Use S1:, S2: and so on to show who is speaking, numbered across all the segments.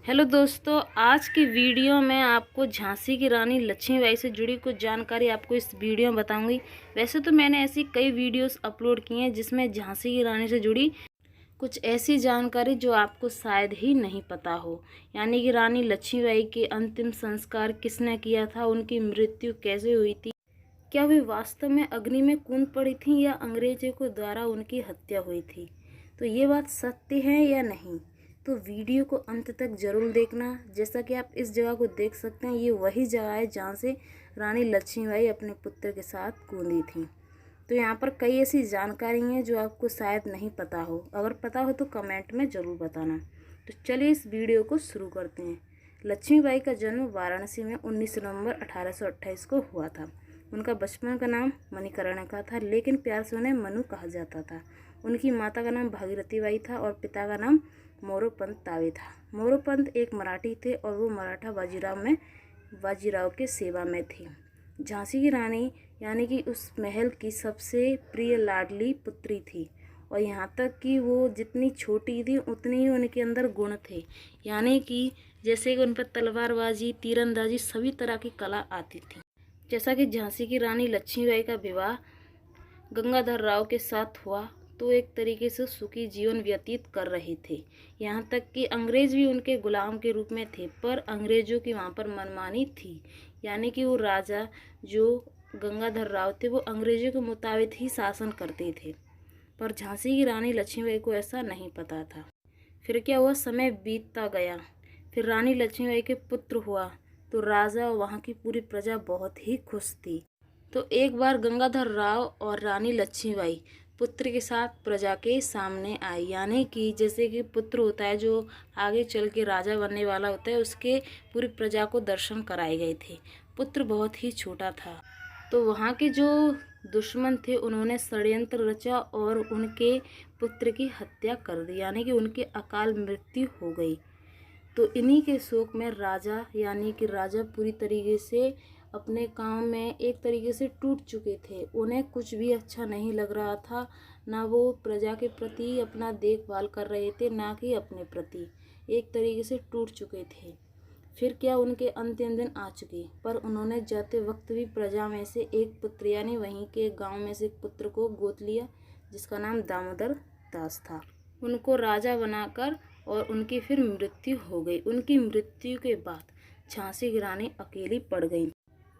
S1: Hello दोस्तों, आज की वीडियो में आपको झांसी की रानी लक्ष्मीबाई से जुड़ी कुछ जानकारी आपको इस वीडियो में बताऊंगी। वैसे तो मैंने ऐसी कई वीडियोस अपलोड की हैं जिसमें झांसी की रानी से जुड़ी कुछ ऐसी जानकारी जो आपको शायद ही नहीं पता हो, यानी कि रानी लक्ष्मीबाई के अंतिम संस्कार किसने किया था, उनकी मृत्यु कैसे हुई थी, क्या वे वास्तव में अग्नि में कूद पड़ी थी या अंग्रेजों के द्वारा उनकी हत्या हुई थी। तो ये बात सत्य है या नहीं, तो वीडियो को अंत तक जरूर देखना। जैसा कि आप इस जगह को देख सकते हैं, ये वही जगह है जहाँ से रानी लक्ष्मीबाई अपने पुत्र के साथ कूदी थी। तो यहाँ पर कई ऐसी जानकारी हैं जो आपको शायद नहीं पता हो, अगर पता हो तो कमेंट में ज़रूर बताना। तो चलिए इस वीडियो को शुरू करते हैं। लक्ष्मीबाई का जन्म वाराणसी में 19 नवंबर 1828 को हुआ था। उनका बचपन का नाम मणिकर्णिका था, लेकिन प्यार से उन्हें मनु कहा जाता था। उनकी माता का नाम भागीरथी बाई था और पिता का नाम मोरोपंत तावे था। मोरोपंत एक मराठी थे और वो मराठा बाजीराव के सेवा में थी। झांसी की रानी यानी कि उस महल की सबसे प्रिय लाडली पुत्री थी, और यहाँ तक कि वो जितनी छोटी थी उतनी ही उनके अंदर गुण थे, यानी कि जैसे कि उन पर तलवारबाजी, तीरंदाजी, सभी तरह की कला आती थी। जैसा कि झांसी की रानी लक्ष्मीबाई का विवाह गंगाधर राव के साथ हुआ तो एक तरीके से सुखी जीवन व्यतीत कर रहे थे। यहाँ तक कि अंग्रेज भी उनके गुलाम के रूप में थे, पर अंग्रेजों की वहाँ पर मनमानी थी, यानी कि वो राजा जो गंगाधर राव थे वो अंग्रेजों के मुताबिक ही शासन करते थे। पर झांसी की रानी लक्ष्मीबाई को ऐसा नहीं पता था। फिर क्या हुआ, समय बीतता गया, फिर रानी लक्ष्मीबाई के पुत्र हुआ तो राजा और वहाँ की पूरी प्रजा बहुत ही खुश थी। तो एक बार गंगाधर राव और रानी लक्ष्मीबाई पुत्र के साथ प्रजा के सामने आई, यानी कि जैसे कि पुत्र होता है जो आगे चल के राजा बनने वाला होता है, उसके पूरी प्रजा को दर्शन कराए गए थे। पुत्र बहुत ही छोटा था, तो वहाँ के जो दुश्मन थे उन्होंने षड्यंत्र रचा और उनके पुत्र की हत्या कर दी, यानी कि उनकी अकाल मृत्यु हो गई। तो इन्हीं के शोक में राजा यानी कि राजा पूरी तरीके से अपने काम में एक तरीके से टूट चुके थे। उन्हें कुछ भी अच्छा नहीं लग रहा था, ना वो प्रजा के प्रति अपना देखभाल कर रहे थे, ना कि अपने प्रति। एक तरीके से टूट चुके थे। फिर क्या, उनके अंतिम दिन आ चुके, पर उन्होंने जाते वक्त भी प्रजा में से एक पुत्र यानी वहीं के गांव में से एक पुत्र को गोद लिया, जिसका नाम दामोदर दास था। उनको राजा बनाकर और उनकी फिर मृत्यु हो गई। उनकी मृत्यु के बाद झांसी की रानी अकेली पड़ गई,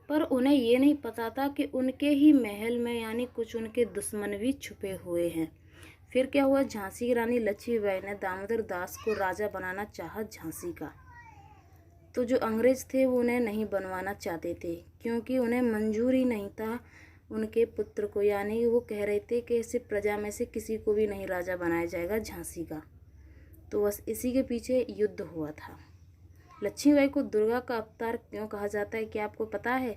S1: पर उन्हें ये नहीं पता था कि उनके ही महल में यानी कुछ उनके दुश्मन भी छुपे हुए हैं। फिर क्या हुआ, झांसी की रानी लक्ष्मीबाई ने दामोदर दास को राजा बनाना चाहा झांसी का। तो जो अंग्रेज थे वो उन्हें नहीं बनवाना चाहते थे, क्योंकि उन्हें मंजूर ही नहीं था उनके पुत्र को, यानी वो कह रहे थे कि इसे प्रजा में से किसी को भी नहीं राजा बनाया जाएगा झांसी का। तो बस इसी के पीछे युद्ध हुआ था। लक्ष्मीबाई को दुर्गा का अवतार क्यों कहा जाता है, क्या आपको पता है?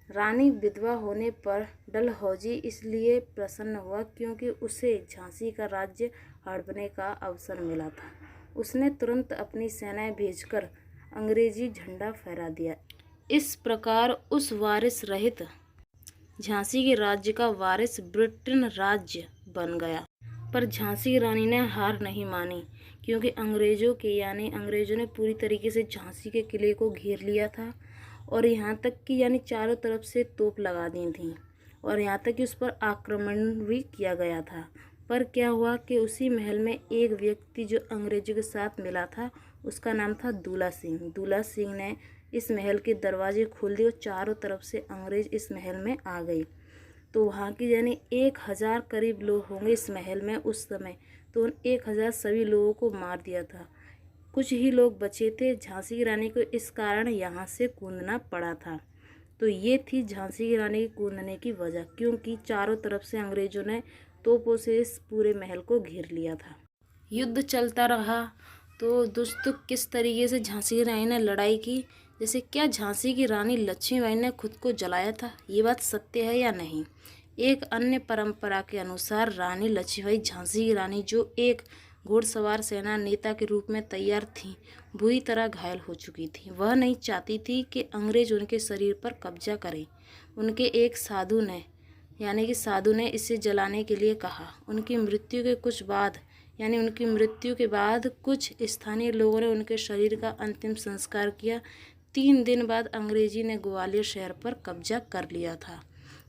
S1: रानी विधवा होने पर डलहौजी इसलिए प्रसन्न हुआ क्योंकि उसे झांसी का राज्य हड़पने का अवसर मिला था। उसने तुरंत अपनी सेनाएं भेजकर अंग्रेजी झंडा फहरा दिया। इस प्रकार उस वारिस रहित झांसी के राज्य का वारिस ब्रिटेन राज्य बन गया। पर झांसी की रानी ने हार नहीं मानी, क्योंकि अंग्रेजों ने पूरी तरीके से झांसी के किले को घेर लिया था, और यहाँ तक कि यानी चारों तरफ से तोप लगा दी थी, और यहाँ तक कि उस पर आक्रमण भी किया गया था। पर क्या हुआ कि उसी महल में एक व्यक्ति जो अंग्रेजों के साथ मिला था, उसका नाम था दूला सिंह। दूला सिंह ने इस महल के दरवाजे खोल दिए और चारों तरफ से अंग्रेज इस महल में आ गए। तो वहाँ की यानी 1000 करीब लोग होंगे इस महल में उस समय, तो उन 1000 सभी लोगों को मार दिया था। कुछ ही लोग बचे थे। झांसी की रानी को इस कारण यहाँ से कूदना पड़ा था। तो ये थी झांसी की रानी के कूदने की वजह, क्योंकि चारों तरफ से अंग्रेजों ने तोपों से इस पूरे महल को घेर लिया था। युद्ध चलता रहा। तो दोस्तों, किस तरीके से झांसी की रानी ने लड़ाई की, जैसे क्या झांसी की रानी लक्ष्मीबाई ने खुद को जलाया था, ये बात सत्य है या नहीं? एक अन्य परंपरा के अनुसार रानी लक्ष्मीबाई झांसी की रानी जो एक घुड़सवार सेना नेता के रूप में तैयार थी, बुरी तरह घायल हो चुकी थी। वह नहीं चाहती थी कि अंग्रेज उनके शरीर पर कब्जा करें। उनके एक साधु ने इसे जलाने के लिए कहा। उनकी मृत्यु के कुछ बाद यानी उनकी मृत्यु के बाद कुछ स्थानीय लोगों ने उनके शरीर का अंतिम संस्कार किया। 3 दिन बाद अंग्रेजी ने ग्वालियर शहर पर कब्जा कर लिया था,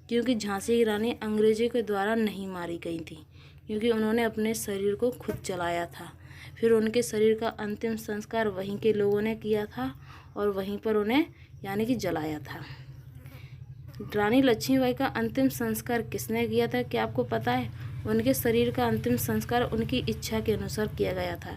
S1: क्योंकि झांसी की रानी अंग्रेजों के द्वारा नहीं मारी गई थी, क्योंकि उन्होंने अपने शरीर को खुद जलाया था। फिर उनके शरीर का अंतिम संस्कार वहीं के लोगों ने किया था और वहीं पर उन्हें यानी कि जलाया था। रानी लक्ष्मीबाई का अंतिम संस्कार किसने किया था, क्या आपको पता है? उनके शरीर का अंतिम संस्कार उनकी इच्छा के अनुसार किया गया था।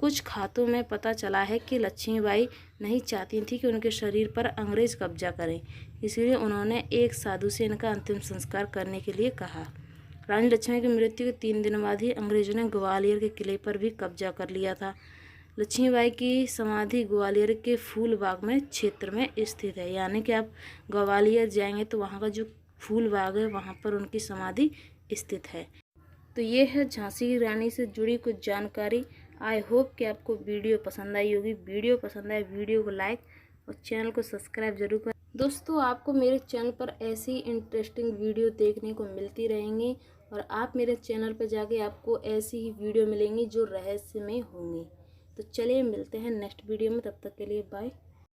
S1: कुछ खातों में पता चला है कि लक्ष्मीबाई नहीं चाहती थी कि उनके शरीर पर अंग्रेज कब्जा करें, इसलिए उन्होंने एक साधु से इनका अंतिम संस्कार करने के लिए कहा। रानी लक्ष्मीबाई की मृत्यु के 3 दिन बाद ही अंग्रेजों ने ग्वालियर के किले पर भी कब्जा कर लिया था। लक्ष्मीबाई की समाधि ग्वालियर के फूल बाग में क्षेत्र में स्थित है, यानी कि आप ग्वालियर जाएंगे तो वहाँ का जो फूल बाग है वहाँ पर उनकी समाधि स्थित है। तो ये है झांसी की रानी से जुड़ी कुछ जानकारी। आई होप कि आपको वीडियो पसंद आई होगी। वीडियो पसंद आए वीडियो को लाइक और चैनल को सब्सक्राइब जरूर करें। दोस्तों, आपको मेरे चैनल पर ऐसी इंटरेस्टिंग वीडियो देखने को मिलती रहेंगी और आप मेरे चैनल पर जाके आपको ऐसी ही वीडियो मिलेंगी जो रहस्यमय होंगी। तो चलिए मिलते हैं नेक्स्ट वीडियो में, तब तक के लिए बाय।